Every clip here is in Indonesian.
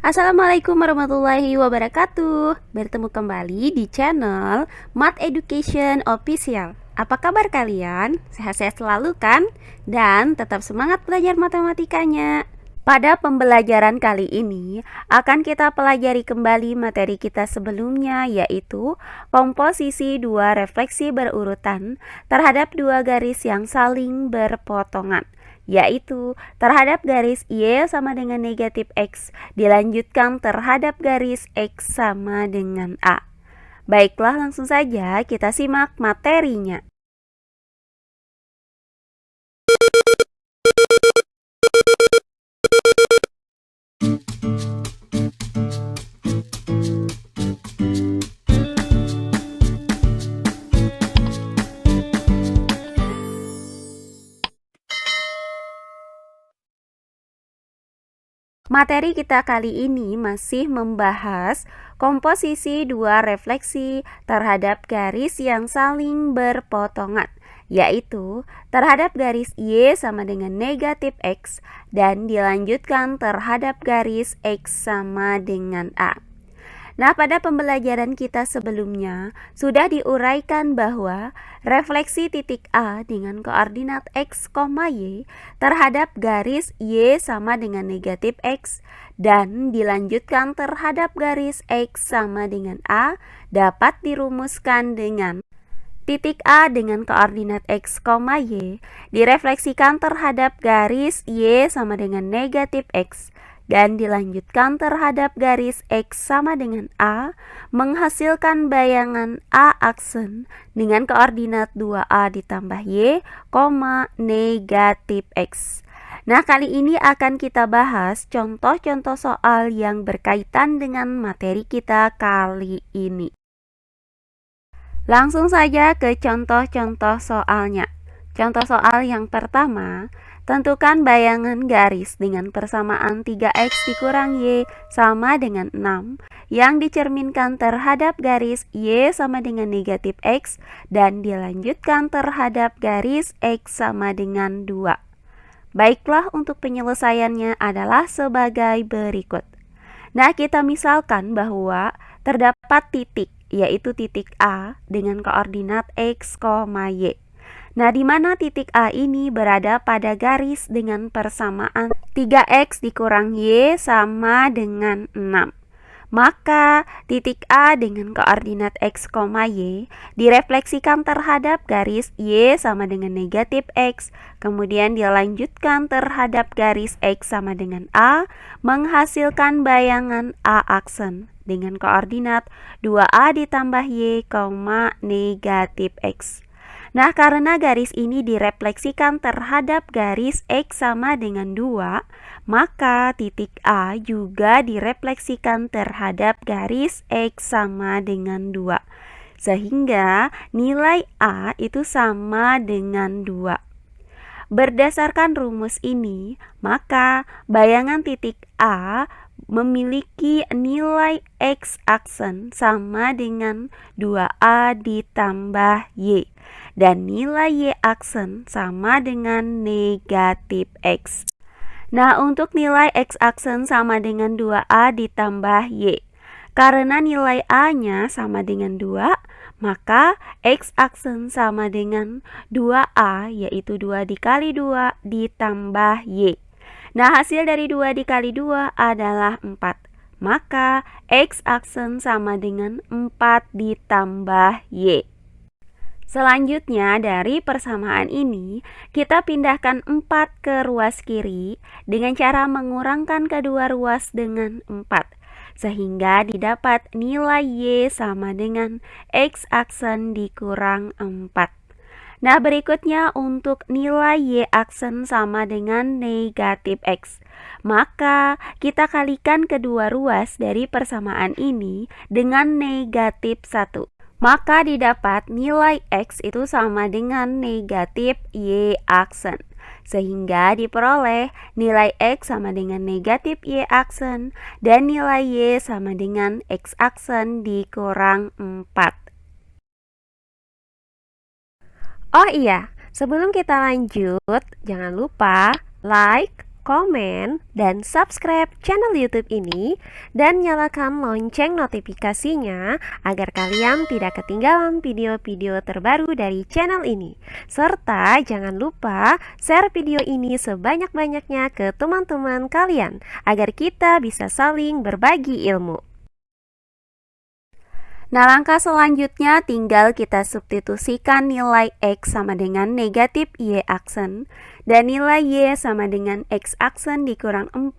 Assalamualaikum warahmatullahi wabarakatuh. Bertemu kembali di channel Math Education Official. Apa kabar kalian? Sehat-sehat selalu kan? Dan tetap semangat belajar matematikanya. Pada pembelajaran kali ini akan kita pelajari kembali materi kita sebelumnya, yaitu komposisi dua refleksi berurutan terhadap dua garis yang saling berpotongan, yaitu terhadap garis Y sama dengan negatif X dilanjutkan terhadap garis X sama dengan A. Baiklah, langsung saja kita simak materinya. Materi kita kali ini masih membahas komposisi dua refleksi terhadap garis yang saling berpotongan, yaitu terhadap garis Y sama dengan negatif X dan dilanjutkan terhadap garis X sama dengan A. Nah, pada pembelajaran kita sebelumnya sudah diuraikan bahwa refleksi titik A dengan koordinat X, Y terhadap garis Y sama dengan negatif X dan dilanjutkan terhadap garis X sama dengan A dapat dirumuskan dengan titik A dengan koordinat X, Y direfleksikan terhadap garis Y sama dengan negatif X dan dilanjutkan terhadap garis X sama dengan A, menghasilkan bayangan A aksen dengan koordinat 2A ditambah Y, negatif X. Nah, kali ini akan kita bahas contoh-contoh soal yang berkaitan dengan materi kita kali ini. Langsung saja ke contoh-contoh soalnya. Contoh soal yang pertama, tentukan bayangan garis dengan persamaan 3x dikurang y sama dengan 6 yang dicerminkan terhadap garis y sama dengan negatif x dan dilanjutkan terhadap garis x sama dengan 2. Baiklah, untuk penyelesaiannya adalah sebagai berikut. Nah, kita misalkan bahwa terdapat titik, yaitu titik A dengan koordinat x, y. Nah, di mana titik A ini berada pada garis dengan persamaan 3x dikurang y sama dengan 6. Maka titik A dengan koordinat x, y direfleksikan terhadap garis y sama dengan negatif x, kemudian dilanjutkan terhadap garis x sama dengan A, menghasilkan bayangan A aksen dengan koordinat 2A ditambah y, negatif x. Nah, karena garis ini direfleksikan terhadap garis X sama dengan 2, maka titik A juga direfleksikan terhadap garis X sama dengan 2. Sehingga nilai A itu sama dengan 2. Berdasarkan rumus ini, maka bayangan titik A memiliki nilai X aksen sama dengan 2A ditambah Y dan nilai Y aksen sama dengan negatif X. Nah, untuk nilai X aksen sama dengan 2A ditambah Y, karena nilai A-nya sama dengan 2, maka X aksen sama dengan 2A, yaitu 2 dikali 2 ditambah Y. Nah, hasil dari 2 dikali 2 adalah 4. Maka X aksen sama dengan 4 ditambah Y. Selanjutnya, dari persamaan ini, kita pindahkan 4 ke ruas kiri dengan cara mengurangkan kedua ruas dengan 4. Sehingga didapat nilai Y sama dengan X aksen dikurang 4. Nah, berikutnya untuk nilai Y aksen sama dengan negatif X. Maka kita kalikan kedua ruas dari persamaan ini dengan negatif 1. Maka didapat nilai X itu sama dengan negatif Y aksen. Sehingga diperoleh nilai X sama dengan negatif Y aksen dan nilai Y sama dengan X aksen dikurang 4. Oh iya, sebelum kita lanjut, jangan lupa like, komen, dan subscribe channel YouTube ini dan nyalakan lonceng notifikasinya agar kalian tidak ketinggalan video-video terbaru dari channel ini. Serta jangan lupa share video ini sebanyak-banyaknya ke teman-teman kalian agar kita bisa saling berbagi ilmu. Nah, langkah selanjutnya tinggal kita substitusikan nilai X sama dengan negatif Y aksen dan nilai Y sama dengan X aksen dikurang 4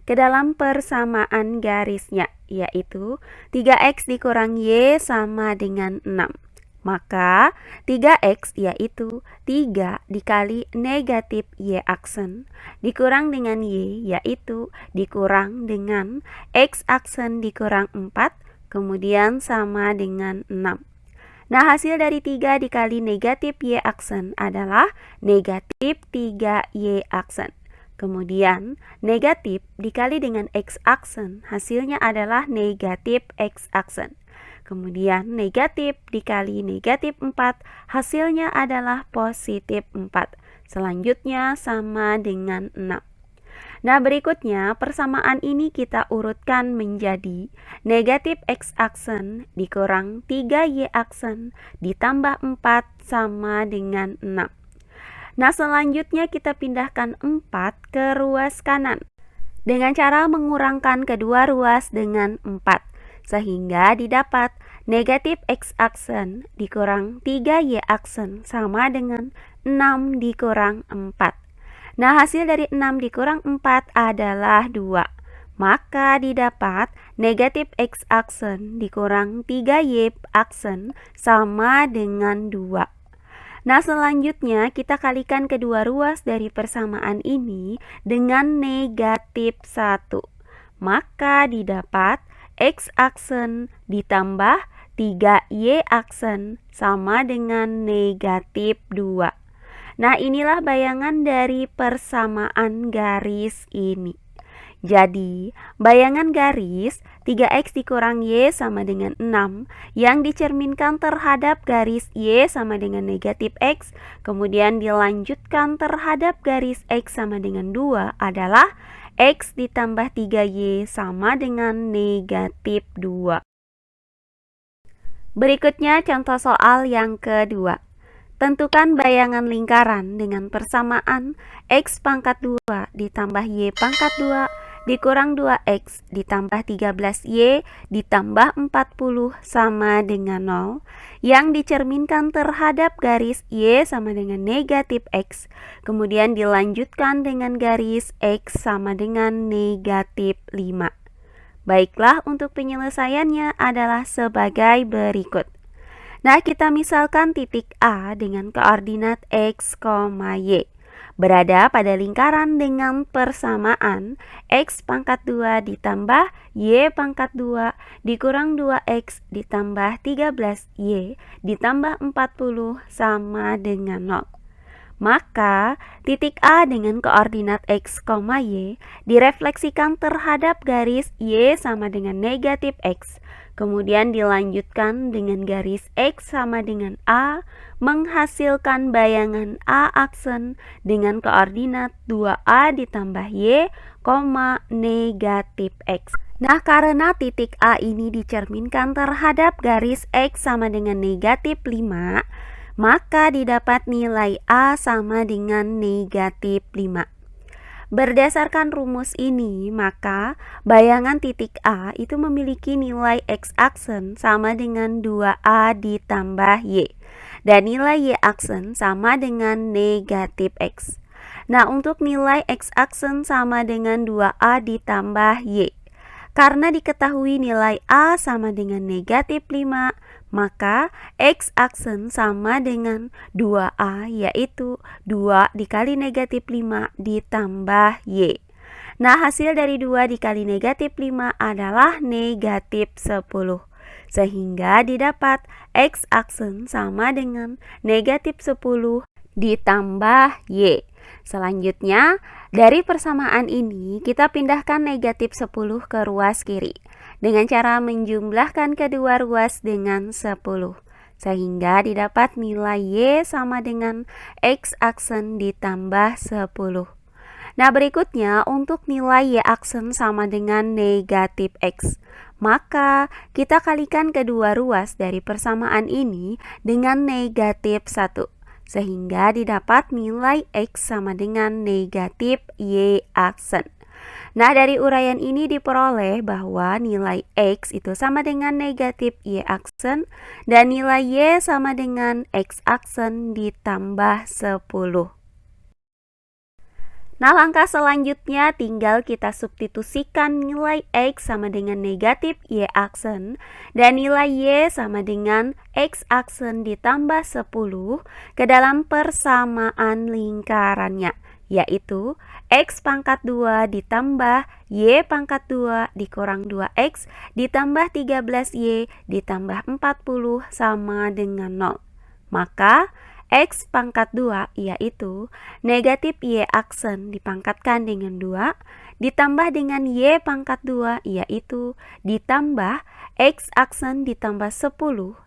ke dalam persamaan garisnya, yaitu 3X dikurang Y sama dengan 6. Maka 3X yaitu 3 dikali negatif Y aksen dikurang dengan Y yaitu dikurang dengan X aksen dikurang 4 kemudian sama dengan 6. Nah, hasil dari 3 dikali negatif Y aksen adalah negatif 3Y aksen. Kemudian, negatif dikali dengan X aksen, hasilnya adalah negatif X aksen. Kemudian, negatif dikali negatif 4, hasilnya adalah positif 4. Selanjutnya sama dengan 6. Nah, berikutnya persamaan ini kita urutkan menjadi negatif X aksen dikurang 3Y aksen ditambah 4 sama dengan 6. Nah, selanjutnya kita pindahkan 4 ke ruas kanan dengan cara mengurangkan kedua ruas dengan 4 sehingga didapat negatif X aksen dikurang 3Y aksen sama dengan 6 dikurang 4. Nah, hasil dari 6 dikurang 4 adalah 2. Maka didapat negatif X aksen dikurang 3Y aksen sama dengan 2. Nah, selanjutnya kita kalikan kedua ruas dari persamaan ini dengan negatif 1. Maka didapat X aksen ditambah 3Y aksen sama dengan negatif 2. Nah, inilah bayangan dari persamaan garis ini. Jadi, bayangan garis 3X dikurang Y sama dengan 6 yang dicerminkan terhadap garis Y sama dengan negatif X, kemudian dilanjutkan terhadap garis X sama dengan 2 adalah X ditambah 3Y sama dengan negatif 2. Berikutnya contoh soal yang kedua. Tentukan bayangan lingkaran dengan persamaan X pangkat 2 ditambah Y pangkat 2 dikurang 2X ditambah 13Y ditambah 40 sama dengan 0 yang dicerminkan terhadap garis Y sama dengan negatif X, kemudian dilanjutkan dengan garis X sama dengan negatif 5. Baiklah, untuk penyelesaiannya adalah sebagai berikut. Nah, kita misalkan titik A dengan koordinat X, Y berada pada lingkaran dengan persamaan X pangkat 2 ditambah Y pangkat 2 dikurang 2X ditambah 13Y ditambah 40 sama dengan 0. Maka, titik A dengan koordinat X, Y direfleksikan terhadap garis Y sama dengan negatif X. Kemudian dilanjutkan dengan garis X sama dengan A, menghasilkan bayangan A aksen dengan koordinat 2A ditambah Y, negatif X. Nah, karena titik A ini dicerminkan terhadap garis X sama dengan negatif 5, maka didapat nilai A sama dengan negatif 5. Berdasarkan rumus ini, maka bayangan titik A itu memiliki nilai X aksen sama dengan 2A ditambah Y dan nilai Y aksen sama dengan negatif X. Nah, untuk nilai X aksen sama dengan 2A ditambah Y, karena diketahui nilai A sama dengan negatif 5, maka X aksen sama dengan 2A yaitu 2 dikali negatif 5 ditambah Y. Nah, hasil dari 2 dikali negatif 5 adalah negatif 10. Sehingga didapat X aksen sama dengan negatif 10 ditambah Y. Selanjutnya, dari persamaan ini kita pindahkan negatif 10 ke ruas kiri dengan cara menjumlahkan kedua ruas dengan 10 sehingga didapat nilai Y sama dengan X aksen ditambah 10. Nah, berikutnya untuk nilai Y aksen sama dengan negatif X. Maka kita kalikan kedua ruas dari persamaan ini dengan negatif 1. Sehingga didapat nilai X sama dengan negatif Y aksen. Nah, dari uraian ini diperoleh bahwa nilai X itu sama dengan negatif Y aksen dan nilai Y sama dengan X aksen ditambah 10. Nah, langkah selanjutnya tinggal kita substitusikan nilai X sama dengan negatif Y aksen dan nilai Y sama dengan X aksen ditambah 10 ke dalam persamaan lingkarannya, yaitu X pangkat 2 ditambah Y pangkat 2 dikurang 2X ditambah 13Y ditambah 40 sama dengan 0. Maka X pangkat 2 yaitu negatif Y aksen dipangkatkan dengan 2 ditambah dengan Y pangkat 2 yaitu ditambah X aksen ditambah 10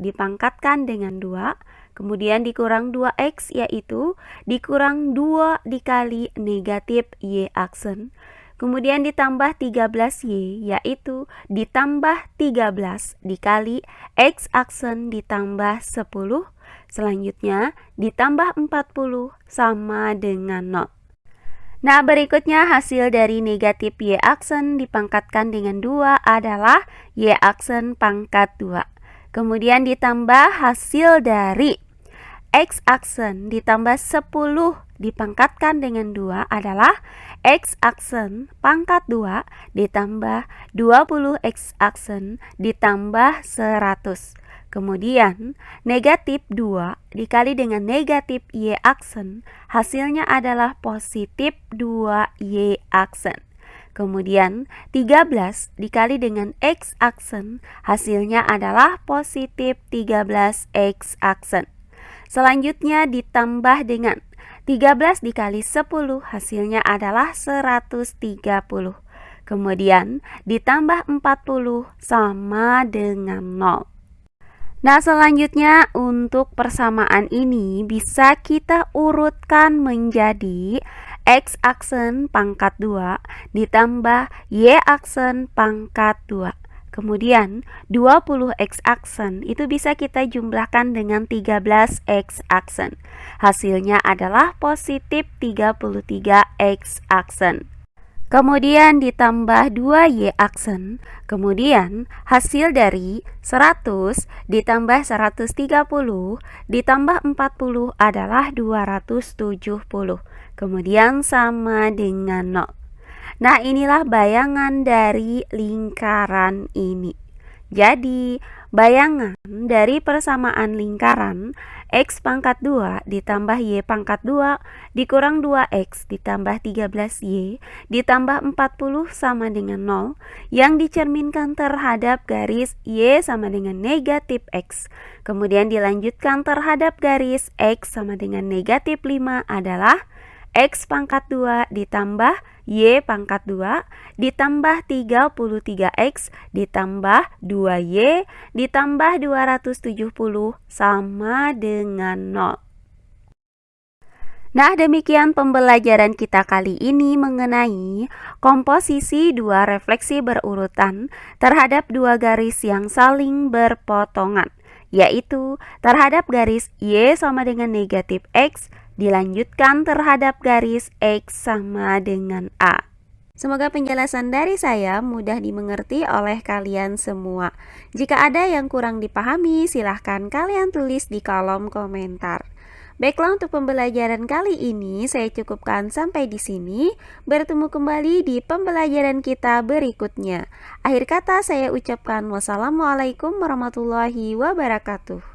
dipangkatkan dengan 2 kemudian dikurang 2X yaitu dikurang 2 dikali negatif Y aksen kemudian ditambah 13Y yaitu ditambah 13 dikali X aksen ditambah 10 selanjutnya ditambah 40 sama dengan 0. Nah, berikutnya hasil dari negatif Y aksen dipangkatkan dengan 2 adalah Y aksen pangkat 2. Kemudian ditambah hasil dari X aksen ditambah 10 dipangkatkan dengan 2 adalah X aksen pangkat 2 ditambah 20X aksen ditambah 100. Kemudian negatif 2 dikali dengan negatif Y aksen hasilnya adalah positif 2Y aksen. Kemudian 13 dikali dengan X aksen hasilnya adalah positif 13X aksen. Selanjutnya ditambah dengan 13 dikali 10 hasilnya adalah 130. Kemudian ditambah 40 sama dengan 0. Nah, selanjutnya untuk persamaan ini bisa kita urutkan menjadi X aksen pangkat 2 ditambah Y aksen pangkat 2. Kemudian 20X aksen itu bisa kita jumlahkan dengan 13X aksen. Hasilnya adalah positif 33X aksen. Kemudian ditambah 2Y aksen, kemudian hasil dari 100 ditambah 130 ditambah 40 adalah 270, kemudian sama dengan 0. Nah, inilah bayangan dari lingkaran ini. Jadi, bayangan dari persamaan lingkaran X pangkat 2 ditambah Y pangkat 2 dikurang 2X ditambah 13Y ditambah 40 sama dengan 0 yang dicerminkan terhadap garis Y sama dengan negatif X. Kemudian dilanjutkan terhadap garis X sama dengan negatif 5 adalah X pangkat 2 ditambah Y pangkat 2 ditambah 33X ditambah 2Y ditambah 270 sama dengan 0. Nah, demikian pembelajaran kita kali ini mengenai komposisi dua refleksi berurutan terhadap dua garis yang saling berpotongan, yaitu terhadap garis Y sama dengan negatif X dilanjutkan terhadap garis X sama dengan A. Semoga penjelasan dari saya mudah dimengerti oleh kalian semua. Jika ada yang kurang dipahami, silahkan kalian tulis di kolom komentar. Baiklah, untuk pembelajaran kali ini saya cukupkan sampai di sini. Bertemu kembali di pembelajaran kita berikutnya. Akhir kata saya ucapkan wassalamualaikum warahmatullahi wabarakatuh.